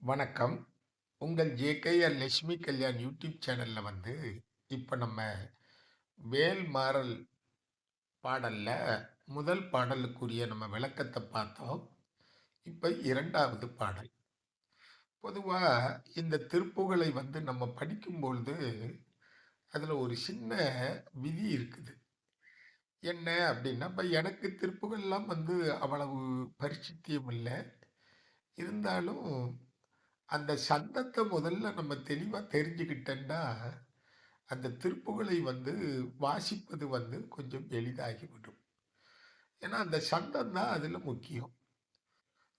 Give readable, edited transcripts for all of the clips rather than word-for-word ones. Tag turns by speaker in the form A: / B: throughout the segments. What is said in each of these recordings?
A: வணக்கம். உங்கள் JKR Lakshmi Kalyan YouTube சேனல்ல இப்ப நம்ம வேல் மாறல் பாடல்ல முதல் பாடலுக்குரிய நம்ம விளக்கத்த பார்த்தோம். இப்ப 2வது பாடல். பொதுவா இந்த திருப்புகழை நம்ம படிக்கும்பொழுது, அதுல ஒரு சின்ன விதி இருக்குது. என்ன அப்டின்னா, இப்ப எனக்கு திருப்புகள்லாம் அவ்வளவு பரிச்சித்தியம் இல்ல. இருந்தாலும் அந்த சந்தத்த முதல்ல நம்ம தெளிவா தெரிஞ்சுக்கிட்டோம்னா அந்த திருப்புகளை வாசிப்பது கொஞ்சம் எளிதாகிவிடும். ஏன்னா, அந்த சந்தம் தான் அதுல முக்கியம்.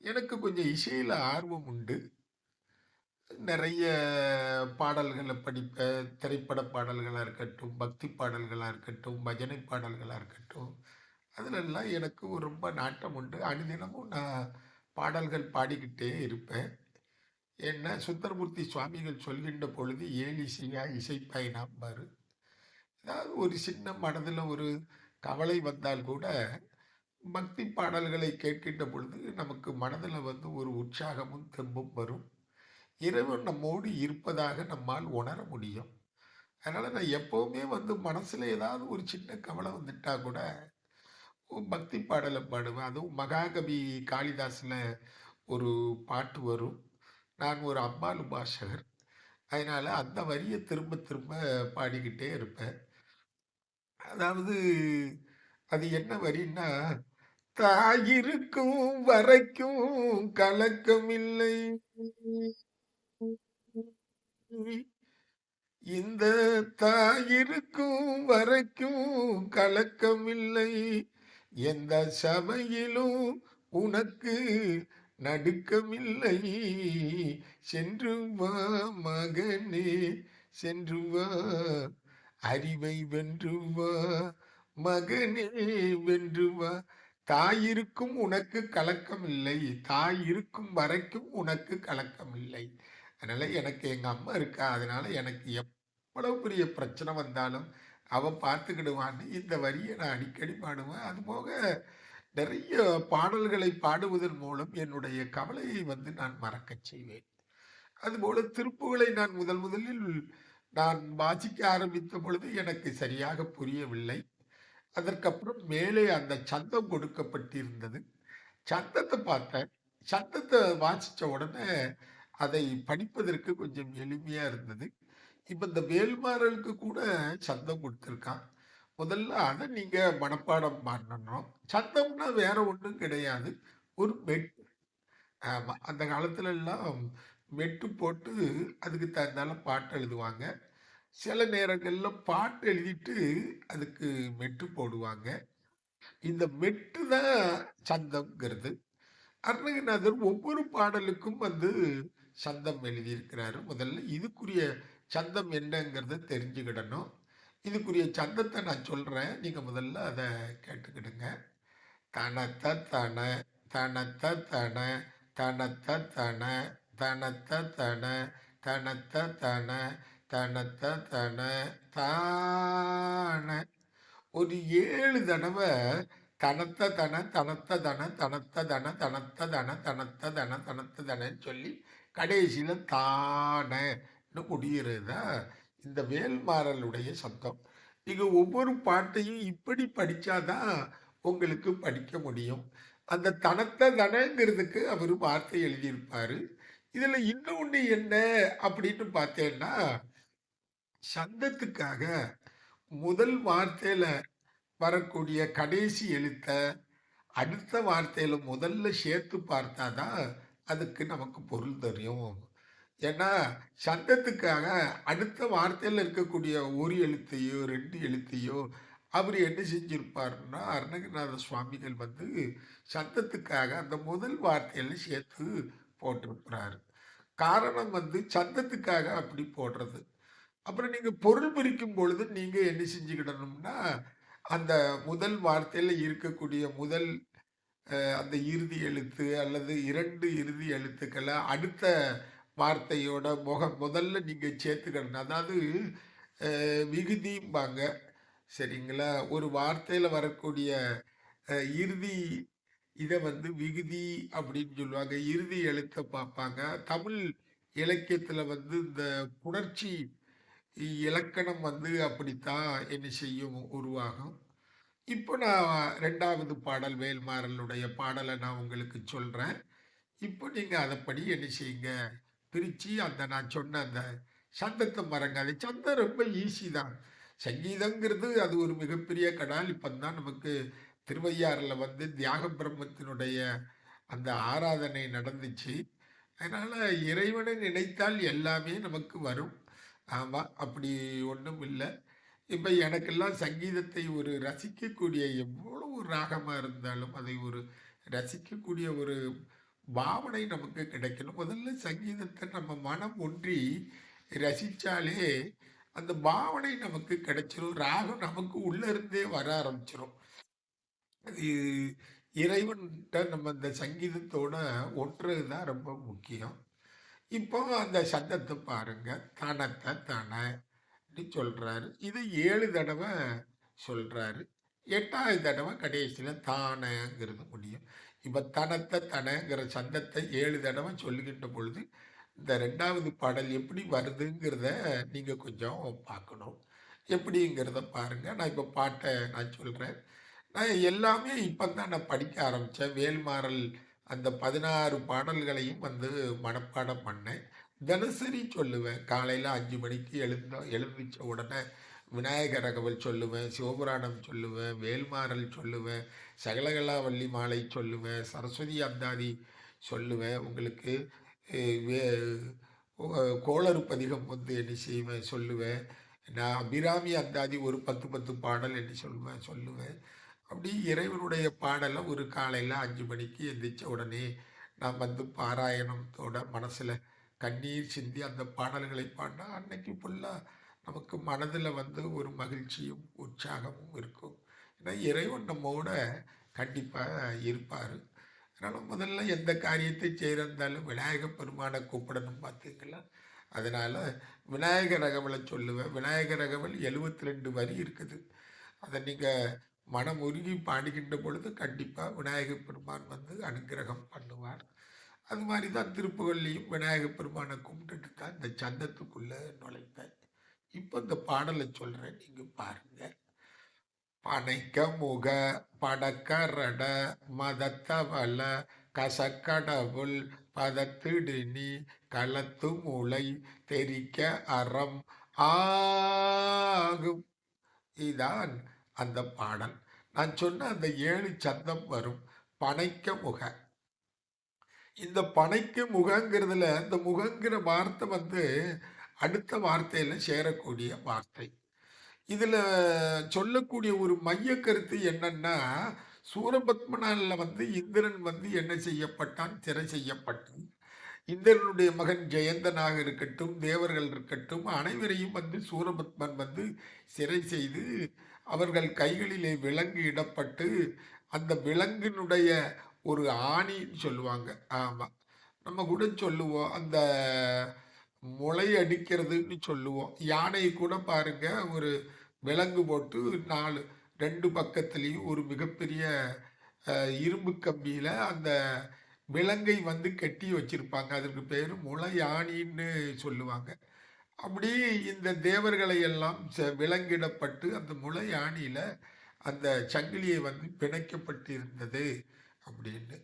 A: எனக்கு கொஞ்சம் இசையில ஆர்வம் உண்டு. நெறைய பாடல்கள படிப்பேன். திரைப்பட பாடல்களா இருக்கட்டும், பக்தி பாடல்களா இருக்கட்டும், பஜனை பாடல்களா இருக்கட்டும். அதுலெல்லாம் எனக்கு ரொம்ப நாட்டம் உண்டு. அனுதினமும் நான் பாடல்கள் பாடிக்கிட்டே இருப்பேன். ஏன்னா, சுந்தரமூர்த்தி சுவாமிகள் சொல்கின்ற பொழுது, "ஏழிசையாய் இசைப்பாய் நாம்பாரு." ஏதாவது ஒரு சின்ன மனதுல ஒரு கவலை வந்தால் கூட, பக்தி பாடல்களை கேட்கின்ற பொழுது, நமக்கு மனதுல ஒரு உற்சாகமும், தெம்பும் வரும். இறைவன் நம்மோடு இருப்பதாக நம்மால் உணர முடியும். அதனால நான் எப்பவுமே மனசுல ஏதாவது ஒரு சின்ன கவலை வந்துட்டா கூட, பக்தி பாடல பாடுவேன். அதுவும் மகாகவி காளிதாஸ்ல ஒரு பாட்டு வரும். நான் ஒரு அம்பாள் உபாசகர். அதனால அந்த வரிய திரும்ப திரும்ப பாடிக்கிட்டே இருப்பேன். அதாவது அது என்ன வரின்னா, "தாயிருக்கும் வரைக்கும் கலக்கமில்லை. இந்த தாயிருக்கும் வரைக்கும் கலக்கமில்லை. எந்த சபையிலும் உனக்கு நடுக்கமில்லை. சென்று வா மகனே, சென்று வா. அறிவை வென்று வா மகனே, வென்று வா. தாயிருக்கும் உனக்கு கலக்கமில்லை. தாய் இருக்கும் வரைக்கும் உனக்கு கலக்கமில்லை. அதனால எனக்கு எங்க அம்மா இருக்கா. அதனால எனக்கு எவ்வளவு பெரிய பிரச்சனை வந்தாலும், அவ பார்த்துக்கிடுவான்னு இந்த வரிய நான் அடிக்கடி பாடுவேன். அதுபோக நிறைய பாடல்களை பாடுவதன் மூலம் என்னுடைய கவலையை நான் மறக்கச் செய்வேன். அதுபோல திருப்புகழை நான் முதலில் நான் வாசிக்க ஆரம்பித்த பொழுது எனக்கு சரியாக புரியவில்லை. அதற்கப்புறம் மேலே அந்த சந்தம் கொடுக்கப்பட்டிருந்தது. சந்தத்த பார்த்தேன். சந்தத்த வாசிச்ச உடனே அதை படிப்பதற்கு கொஞ்சம் எளிமையா இருந்தது. இப்ப இந்த வேல்மாறலுக்கு கூட சந்தம் குடுத்துருக்கான். முதல்ல அத நீங்க மனப்பாடம் பண்ணணும். சந்தம்னா வேற ஒண்ணும் கிடையாது. ஒரு மெட்டு. ஆமா. அந்த காலத்துல எல்லாம் மெட்டு போட்டு அதுக்கு தகுந்தால பாட்டு எழுதுவாங்க. சில நேரங்கள்ல பாட்டு எழுதிட்டு அதுக்கு மெட்டு போடுவாங்க. இந்த மெட்டு தான் சந்தம்ங்கிறது. அருணகிரிநாதர் ஒவ்வொரு பாடலுக்கும் சந்தம் எழுதியிருக்கிறாரு. முதல்ல இதுக்குரிய சந்தம் என்னங்கிறத தெரிஞ்சுக்கிடணும். இதுக்குரிய சந்தத்த நான் சொல்றேன். நீங்க முதல்ல அத கேட்டுக்கிடுங்க. தனத்த தன, தனத்த தன, தனத்த தன, தனத்த தன, தனத்த தன, தனத்த தன, தான. ஒரு 7 தடவ தனத்த தன, தனத்த தன, தனத்த தன, தனத்த தன, தனத்த தன, தனத்த தனன்னு சொல்லி கடைசியில தானன்னு முடியிறது தான் இந்த வேல்மாறலுடைய சத்தம். நீங்க ஒவ்வொரு பாட்டையும் இப்படி படிச்சா தான் உங்களுக்கு படிக்க முடியும். அந்த தனத்த தனங்கிறதுக்கு அவரு வார்த்தை எழுதியிருப்பாரு. இதுல இன்னொன்னு என்ன அப்படின்னு பார்த்தேன்னா, சந்தத்துக்காக முதல் வார்த்தையில வரக்கூடிய கடைசி எழுத்த அடுத்த வார்த்தையில முதல்ல சேர்த்து பார்த்தா தான் அதுக்கு நமக்கு பொருள் தெரியும். ஏன்னா, சந்தத்துக்காக அடுத்த வார்த்தையில இருக்கக்கூடிய ஒரு எழுத்தையோ, 2 எழுத்தையோ அவரு என்ன செஞ்சிருப்பாருன்னா, அருணகிரிநாத சுவாமிகள் சந்தத்துக்காக அந்த முதல் வார்த்தையில சேர்த்து போட்டிருக்கிறாரு. காரணம் சந்தத்துக்காக அப்படி போடுறது. அப்புறம் நீங்க பொருள் பிரிக்கும் பொழுது நீங்க என்ன செஞ்சுக்கிடணும்னா, அந்த முதல் வார்த்தையில இருக்கக்கூடிய முதல் அந்த இறுதி எழுத்து அல்லது 2 இறுதி எழுத்துக்கள அடுத்த வார்த்தையோட முதல்ல நீங்க சேர்த்துக்கிடணும். அதாவது விகுதிம்பாங்க. சரிங்களா? ஒரு வார்த்தையில வரக்கூடிய இறுதி இத வந்து விகுதி அப்படின்னு சொல்லுவாங்க. இறுதி எழுத்த பார்ப்பாங்க. தமிழ் இலக்கியத்துல வந்து இந்த புணர்ச்சி இலக்கணம் வந்து அப்படித்தான் என்ன செய்யும் உருவாகும். இப்போ நான் 2வது பாடல் வேல்மாறலுடைய பாடல நான் உங்களுக்கு சொல்றேன். இப்போ நீங்க அதப்படி என்ன செய்யுங்க, பிரிச்சு அந்த நான் சொன்ன அந்த சந்தத்த மறங்காதே. சந்தம் ரொம்ப ஈஸி தான். சங்கீதம்ங்கிறது அது ஒரு மிகப்பெரிய கடாலிப்பம் தான். நமக்கு திருவையாறுல வந்து தியாக பிரம்மத்தினுடைய அந்த ஆராதனை நடந்துச்சு. அதனால இறைவனை நினைத்தால் எல்லாமே நமக்கு வரும். ஆமா, அப்படி ஒண்ணும் இல்ல. இப்ப எனக்கெல்லாம் சங்கீதத்தை ஒரு ரசிக்கக்கூடிய எவ்வளவு ராகமா இருந்தாலும், அதை ஒரு ரசிக்கக்கூடிய ஒரு பாவனை நமக்கு கிடைக்கணும். முதல்ல சங்கீதத்த நம்ம மனம் ஒன்றி ரசிச்சாலே, அந்த பாவனை நமக்கு கிடைச்சிரும். ராகம் நமக்கு உள்ள இருந்தே வர ஆரம்பிச்சுரும். அது இறைவன்ட்ட நம்ம இந்த சங்கீதத்தோட ஒட்டுறது தான் ரொம்ப முக்கியம். இப்போ அந்த சத்தத்த பாருங்க. தனத்த தன அப்படி சொல்றாரு. இது 7 தடவ சொல்றாரு. 8வது தடவ கடைசியில தானங்கிறது முடியும். இப்ப தனத்த தனங்கிற சந்தத்த 7 தடவ சொல்லுகின்ற பொழுது, இந்த 2வது பாடல் எப்படி வருதுங்கிறத நீங்க கொஞ்சம் பார்க்கணும். எப்படிங்கிறத பாருங்க. நான் இப்ப பாட்ட நான் சொல்றேன். நான் எல்லாமே இப்ப தான் நான் படிக்க ஆரம்பிச்சேன். வேல்மாறல் அந்த 16 பாடல்களையும் வந்து மனப்பாடம் பண்ணேன். தினசரி சொல்லுவேன். காலையில 5 மணிக்கு எழுந்திரிச்ச உடனே விநாயகர் அகவல் சொல்லுவேன், சிவபுராணம் சொல்லுவேன், வேல்மாறல் சொல்லுவேன், சகலகலாவல்லி மாலை சொல்லுவேன், சரஸ்வதி அந்தாதி சொல்லுவேன். உங்களுக்கு எ வே ஒ கோளறு பதிகம் வந்து என்ன செய்வேன் சொல்லுவேன். நான் அபிராமி அந்தாதி ஒரு 10, 10 பாடல் என்ன சொல்லுவேன். அப்படி இறைவனுடைய பாடல ஒரு காலையில 5 மணிக்கு எந்திரிச்ச உடனே நான் வந்து பாராயணத்தோட மனசுல கண்ணீர் சிந்தி அந்த பாடல்களை பாடினா அன்னைக்கு ஃபுல்லா நமக்கு மனதுல வந்து ஒரு மகிழ்ச்சியும், உற்சாகமும் இருக்கும். ஏன்னா இறைவன் நம்மோட கண்டிப்பா இருப்பாரு. அதனால முதல்ல எந்த காரியத்தை செய்றந்தாலும் விநாயகப் பெருமான கூப்பிடணும் பார்த்தீங்களா? அதனால விநாயகர் அகவல சொல்லுவேன். விநாயகர் அகவல் 72 வரி இருக்குது. அத நீங்க மனமுருகி பாடுகின்ற பொழுது கண்டிப்பா விநாயகப் பெருமான் வந்து அனுக்கிரகம் பண்ணுவார். அது மாரி தான் திருப்புகழ்லயும் விநாயகப் பெருமான கும்பிட்டுட்டு தான் இந்த சந்தத்துக்குள்ள நுழைப்பேன். இப்ப இந்த பாடல சொல்றேன். நீங்க பாருங்க. பனைக்க முக படக்கரட மதத்தவள கசக்கடவுள் பதத்திடுநி களத்து மூளை தெரிக்க அறம் ஆகும். இதான் அந்த பாடல். நான் சொன்ன அந்த 7 சந்தம் வரும். பனைக்க முக. இந்த பனைக்கு முகங்கிறதுல, இந்த முகங்கிற வார்த்தை வந்து அடுத்த வார்த்தையில சேரக்கூடிய வார்த்தை. இதுல சொல்லக்கூடிய ஒரு மைய கருத்து என்னன்னா, சூரபத்மனால வந்து இந்திரன் வந்து என்ன செய்யப்பட்டான்? சிறை செய்யப்பட்டான். இந்திரனுடைய மகன் ஜெயந்தனாக இருக்கட்டும், தேவர்கள் இருக்கட்டும், அனைவரையும் வந்து சூரபத்மன் வந்து சிறை செய்து, அவர்கள் கைகளிலே விலங்கு இடப்பட்டு, அந்த விலங்கினுடைய ஒரு ஆணின்னு சொல்லுவாங்க. ஆமா. நம்ம கூட சொல்லுவோம். அந்த முளை அடிக்கிறதுன்னு சொல்லுவோம். யானை கூட பாருங்க, ஒரு விலங்கு போட்டு 2 பக்கத்திலயும் ஒரு மிகப்பெரிய அ இரும்பு கம்பியில அந்த விலங்கை வந்து கட்டி வச்சிருப்பாங்க. அதற்கு பேரு முளையாணின்னு சொல்லுவாங்க. அப்படி இந்த தேவர்களை எல்லாம் விலங்கிடப்பட்டு அந்த முளையாணியில அந்த சங்கிலியை வந்து பிணைக்கப்பட்டிருந்தது அப்படின்னு.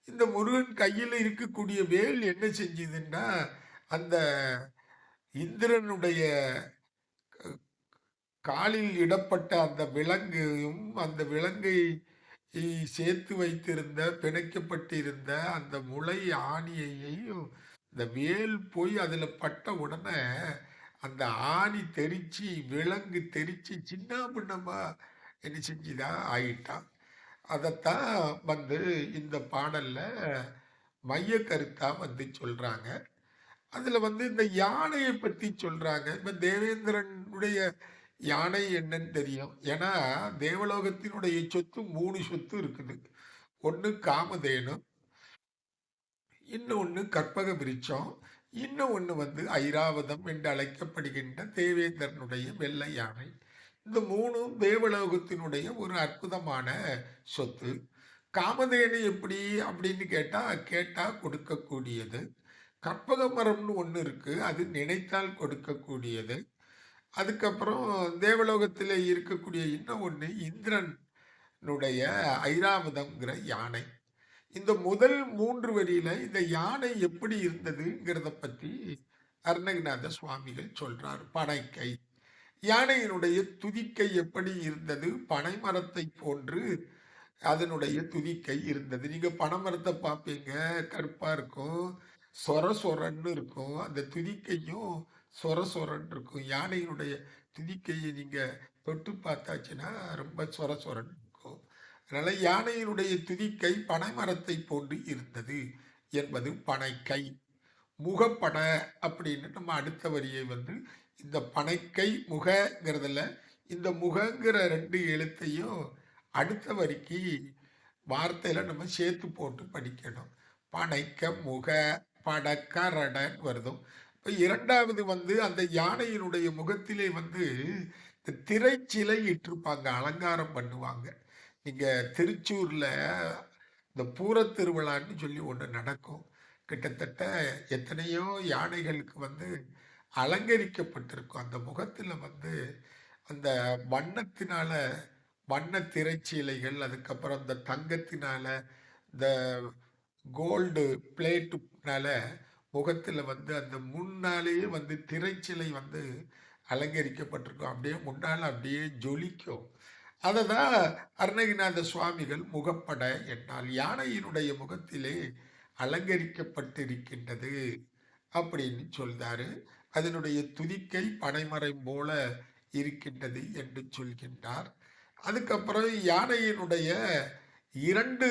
A: இந்த முருகன் கையில இருக்கக்கூடிய வேல் என்ன செஞ்சதுன்னா, அந்த இந்திரனுடைய காலில் இடப்பட்ட அந்த விலங்கையும், அந்த விலங்கை சேர்த்து வைத்திருந்த, பிணைக்கப்பட்டிருந்த அந்த முளை ஆணியையும், இந்த வேல் போய் அதில பட்ட உடனே, அந்த ஆணி தெறிச்சு, விலங்கு தெறிச்சு சின்னாபின்னமா என்ன செஞ்சுதான் ஆயிட்டான். அதத்தான் வந்து இந்த பாடல்ல மைய கருத்தா வந்து சொல்றாங்க. அதுல வந்து இந்த யானைய பத்தி சொல்றாங்க. இப்ப தேவேந்திரனுடைய யானை என்னன்னு தெரியும். ஏன்னா, தேவலோகத்தினுடைய சொத்து 3 சொத்து இருக்குது. ஒண்ணு காமதேனு, இன்னொன்னு கற்பக விருட்சம், இன்னொன்னு வந்து ஐராவதம் என்று அழைக்கப்படுகின்ற தேவேந்திரனுடைய வெள்ளை யானை. இந்த 3ம் தேவலோகத்தினுடைய ஒரு அற்புதமான சொத்து. காமதேனு எப்படி அப்படின்னு கேட்டா, கேட்டா கொடுக்கக்கூடியது. கற்பக மரம்னு ஒண்ணு இருக்கு. அது நினைத்தால் கொடுக்கக்கூடியது. அதுக்கப்புறம் தேவலோகத்திலே இருக்கக்கூடிய இன்னும் ஒண்ணு இந்திரனுடைய ஐராவதம்ங்கிற யானை. இந்த முதல் 3 வரியில இந்த யானை எப்படி இருந்ததுங்கிறத பத்தி அருணகிரிநாத சுவாமிகள் சொல்றார். பனைக்கை. யானையினுடைய துதிக்கை எப்படி இருந்தது? பனை மரத்தை போன்று அதனுடைய துதிக்கை இருந்தது. நீங்க பனைமரத்த பார்ப்பீங்க, கருப்பா இருக்கும். சொர சொரன்னு இருக்கும். அந்த துதிக்கையும் சொர சொரன்னு இருக்கும். யானையினுடைய துதிக்கையை நீங்க தொட்டு பார்த்தாச்சுன்னா, ரொம்ப சொர சொரன்னு இருக்கும். அதனால யானையினுடைய துதிக்கை பனைமரத்தை போன்று இருந்தது என்பது பனைக்கை. முகப்பட அப்படின்னு நம்ம அடுத்த வரியை வந்து இந்த பனைக்கை முகங்கிறதுல இந்த முகங்கிற 2 எழுத்தையும் அடுத்த வரிக்கு வார்த்தையில நம்ம சேர்த்து போட்டு படிக்கணும். பனைக்க முக படக்கரடன்னு வருதும். இப்ப 2வது வந்து அந்த யானையினுடைய முகத்திலே வந்து இந்த திரைச்சிலை இட்டிருப்பாங்க. அலங்காரம் பண்ணுவாங்க. நீங்க திருச்சூர்ல இந்த பூரத் திருவிழான்னு சொல்லி ஒண்ணு நடக்கும். கிட்டத்தட்ட எத்தனையோ யானைகளுக்கு வந்து அலங்கரிக்கப்பட்டிருக்கும். அந்த முகத்துல வந்து அந்த வண்ணத்தினால வண்ண திரைச்சீலைகள், அதுக்கப்புறம் இந்த தங்கத்தினால, இந்த கோல்டு பிளேட்டுனால முகத்துல வந்து அந்த முன்னாலேயே வந்து திரைச்சிலை வந்து அலங்கரிக்கப்பட்டிருக்கும். அப்படியே முன்னால அப்படியே ஜொலிக்கும். அததான் அருணகிரிநாத சுவாமிகள் முகப்பட என்றால் யானையினுடைய முகத்திலே அலங்கரிக்கப்பட்டிருக்கின்றது அப்படின்னு சொல்றாரு. அதனுடைய துதிக்கை பனைமரம் போல இருக்கின்றது என்று சொல்கின்றார். அதுக்கப்புறம் யானையினுடைய 2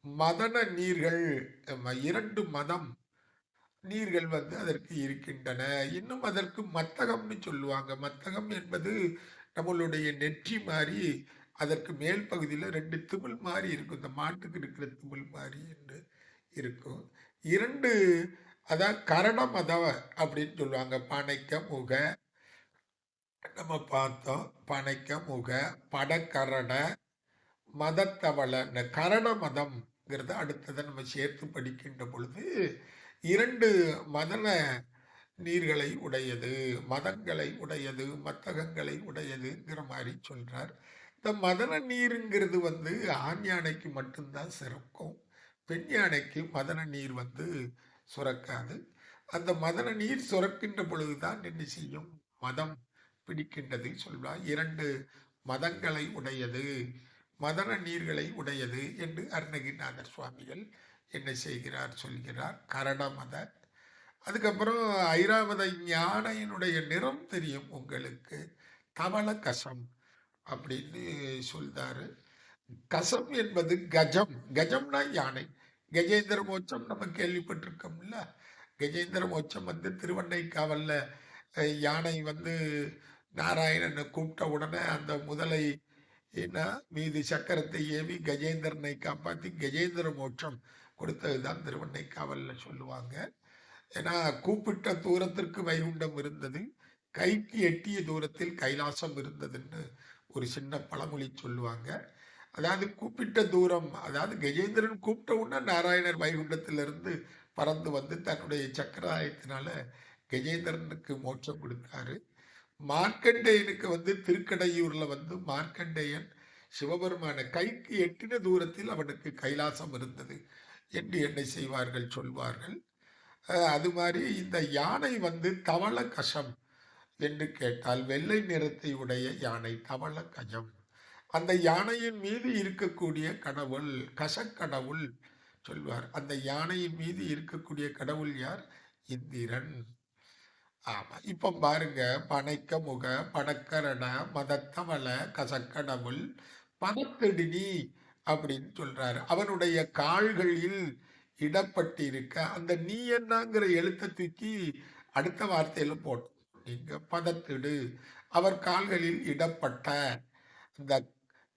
A: மதன நீர்கள் 2 மதம் நீர்கள் வந்து அதற்கு இருக்கின்றன. இன்னும் அதற்கு மத்தகம்னு சொல்லுவாங்க. மத்தகம் என்பது நம்மளுடைய நெற்றி மாரி, அதற்கு மேல் பகுதியில 2 திமில் மாரி இருக்கும். இந்த மாட்டுக்கு இருக்கிற திமில் மாரி என்று இருக்கும். 2 அதான் கரணமத அப்படின்னு சொல்லுவாங்க. பனைக்க முக நம்ம பார்த்தோம். பனைக்க முக, படக்கரண, மதத்தவள. இந்த கரண மதம்ங்கிறத அடுத்தத நம்ம சேர்த்து படிக்கின்ற பொழுது 2 மதன நீர்களை உடையது, மதங்களை உடையது, மத்தகங்களை உடையதுங்கிற மாரி சொல்றார். இந்த மதன நீருங்கிறது வந்து ஆண் யானைக்கு மட்டும் தான் சுரக்கும். பெண் யானைக்கு மதன நீர் வந்து சுரக்காது. அந்த மதன நீர் சுரக்கின்ற பொழுது தான் என்ன செய்யும்? மதம் பிடிக்கின்றது சொல்வார். 2 மதங்களை உடையது, மதன நீர்களை உடையது என்று அருணகிரிநாதர் சுவாமிகள் என்ன செய்கிறார்? சொல்கிறார். கரணமத. அதுக்கப்புறம் ஐராவத யானையினுடைய நிறம் தெரியும் உங்களுக்கு. தவள கசம் அப்படின்னு சொல்றாரு. கசம் என்பது கஜம். கஜம்னா யானை. கஜேந்திர மோட்சம் நம்ம கேள்விப்பட்டிருக்கோம்ல. கஜேந்திர மோட்சம் வந்து திருவண்ணைக்காவல்ல யானை வந்து நாராயணனை கூப்பிட்ட உடனே அந்த முதலை ஏன்னா மீது சக்கரத்தை ஏவி கஜேந்திரனை காப்பாத்தி கஜேந்திர மோட்சம் கொடுத்ததுதான் திருவண்ணைக்காவல்ல சொல்லுவாங்க. ஏன்னா கூப்பிட்ட தூரத்திற்கு வைகுண்டம் இருந்தது, கைக்கு எட்டிய தூரத்தில் கைலாசம் இருந்ததுன்னு ஒரு சின்ன பழமொழி சொல்லுவாங்க. அதாவது கூப்பிட்ட தூரம், அதாவது கஜேந்திரன் கூப்பிட்ட உடனே நாராயணர் வைகுண்டத்திலிருந்து பறந்து வந்து தன்னுடைய சக்கராயத்தினால கஜேந்திரனுக்கு மோட்சம் கொடுத்தாரு. மார்க்கண்டேயனுக்கு வந்து திருக்கடையூர்ல வந்து மார்க்கண்டேயன் சிவபெருமான கைக்கு எட்டின தூரத்தில் அவனுக்கு கைலாசம் இருந்தது என்று என்ன செய்வார்கள் சொல்வார்கள். அது மாதிரி இந்த யானை வந்து தவள கஷம் என்று கேட்டால் வெள்ளை நிறத்தை உடைய யானை தவள கஜம். அந்த யானையின் மீது இருக்கக்கூடிய கடவுள் கசக்கடவுள் சொல்வார். அந்த யானையின் மீது இருக்கக்கூடிய கடவுள் யார்? இந்திரன். ஆமா. இப்ப பாருங்க. பனைக்க முக, படக்கரண, மதத்தவள, கசக்கடவுள், பதத்திடினி அப்படின்னு சொல்றாரு. அவனுடைய கால்களில் இடப்பட்டிருக்க அந்த நீ என்னங்கிற எழுத்த தூக்கி அடுத்த வார்த்தையில போட்டோம். நீங்க பதத்திடு. அவர் கால்களில் இடப்பட்ட இந்த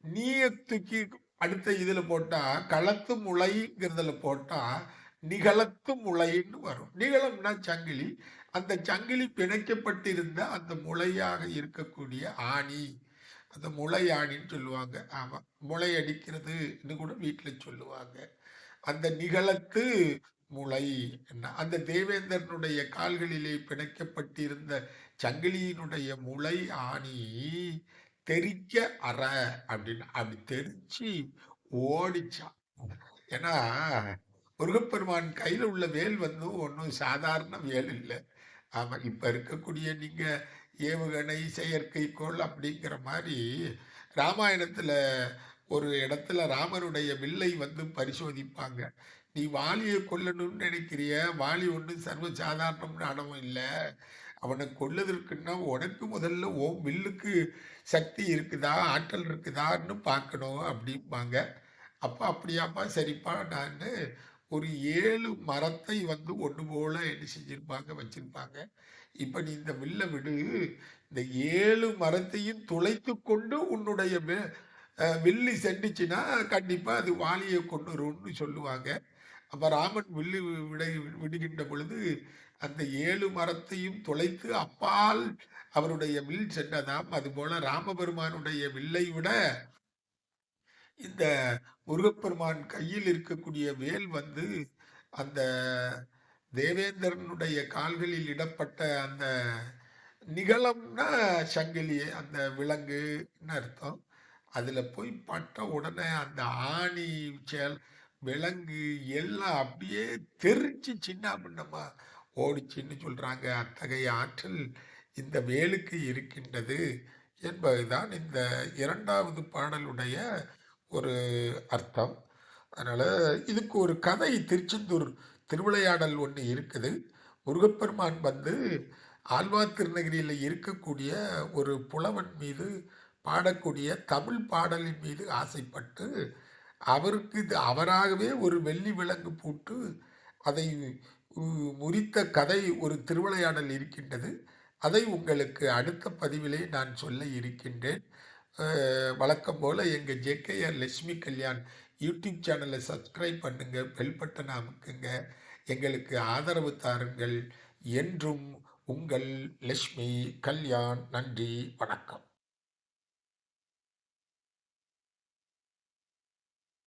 A: நீய தூக்கி அடுத்த இதுல போட்டா களத்து முளைங்கிறதுல போட்டா நிகழத்து முளைன்னு வரும். நிகழம்னா சங்கிலி. அந்த சங்கிலி பிணைக்கப்பட்டிருந்த அந்த முளையாக இருக்கக்கூடிய ஆணி அந்த முளையாடின்னு சொல்லுவாங்க. ஆமா. முளை அடிக்கிறதுன்னு கூட வீட்ல சொல்லுவாங்க. அந்த நிகழத்து முளை என்ன அந்த தேவேந்திரனுடைய கால்களிலே பிணைக்கப்பட்டிருந்த சங்கிலியினுடைய முளை ஆணி தெறிக்க அற அப்படின்னு அப்படி தெறிச்சு ஓடிச்சாம். ஏன்னா, முருகப்பெருமான் கையில உள்ள வேல் வந்து ஒண்ணும் சாதாரண வேல் இல்ல. ஆமா. இப்ப இருக்கக்கூடிய நீங்க ஏவுகணை, செயற்கைக்கோள் அப்படிங்கிற மாரி, ராமாயணத்துல ஒரு இடத்துல ராமனுடைய வில்லை வந்து பரிசோதிப்பாங்க. "நீ வாலிய கொல்லணும்னு நினைக்கிறிய? வாலி ஒண்ணும் சர்வ சாதாரணமானவன் இல்ல. அவன கொல்லுதற்குன்னா உனக்கு முதல்ல உன் வில்லுக்கு சக்தி இருக்குதா? ஆற்றல் இருக்குதான்னு பார்க்கணும்" அப்படிம்பாங்க. அப்ப அப்படியாப்பா, சரிப்பா நானு ஒரு 7 மரத்தை வந்து ஒண்ணு போல என்ன செஞ்சிருப்பாங்க, வச்சிருப்பாங்க. இப்ப நீ இந்த வில்ல விடு. இந்த 7 மரத்தையும் துளைத்துக் கொண்டு உன்னுடைய வில்லு சென்றுச்சுன்னா, கண்டிப்பா அது வாலிய கொன்னுரும்னு சொல்லுவாங்க. அப்ப ராமன் வில்லு விடுகின்ற பொழுது, அந்த 7 மரத்தையும் துளைத்து அப்பால் அவருடைய வில் சென்றதாம். அதுபோல ராமபெருமானுடைய வில்லை விட இந்த முருகப்பெருமான் கையில் இருக்கக்கூடிய வேல் வந்து, அந்த தேவேந்திரனுடைய கால்களில் இடப்பட்ட அந்த நிகழம்னா சங்கிலி, அந்த விலங்குன்னு அர்த்தம். அதுல போய் பட்ட உடனே அந்த ஆணி, சேல் விலங்கு எல்லாம் அப்படியே தெறிச்சு சின்னாபின்னமா ஓடிச்சுன்னு சொல்றாங்க. அத்தகைய ஆற்றல் இந்த வேலுக்கு இருக்கின்றது என்பதுதான் இந்த 2வது பாடலுடைய ஒரு அர்த்தம். அதனால இதுக்கு ஒரு கதை திருச்செந்தூர் திருவிளையாடல் ஒண்ணு இருக்குது. முருகப்பெருமான் வந்து ஆழ்வார் திருநகரியில இருக்கக்கூடிய ஒரு புலவன் மீது பாடக்கூடிய தமிழ் பாடலின் மீது ஆசைப்பட்டு, அவருக்கு இது அவராகவே ஒரு வெள்ளி விலங்கு பூட்டு அதை உ முறித்த கதை ஒரு திருவிளையாடல் இருக்கின்றது. அதை உங்களுக்கு அடுத்த பதிவிலே நான் சொல்ல இருக்கின்றேன். வழக்கம் போல எங்க ஜேகேஆர் லட்சுமி கல்யாண் யூடியூப் சேனலை சப்ஸ்கிரைப் பண்ணுங்க. பெல் பட்டனை அமுக்குங்க. எங்களுக்கு ஆதரவு தாருங்கள். என்றும் உங்கள் லட்சுமி கல்யாண். நன்றி, வணக்கம்.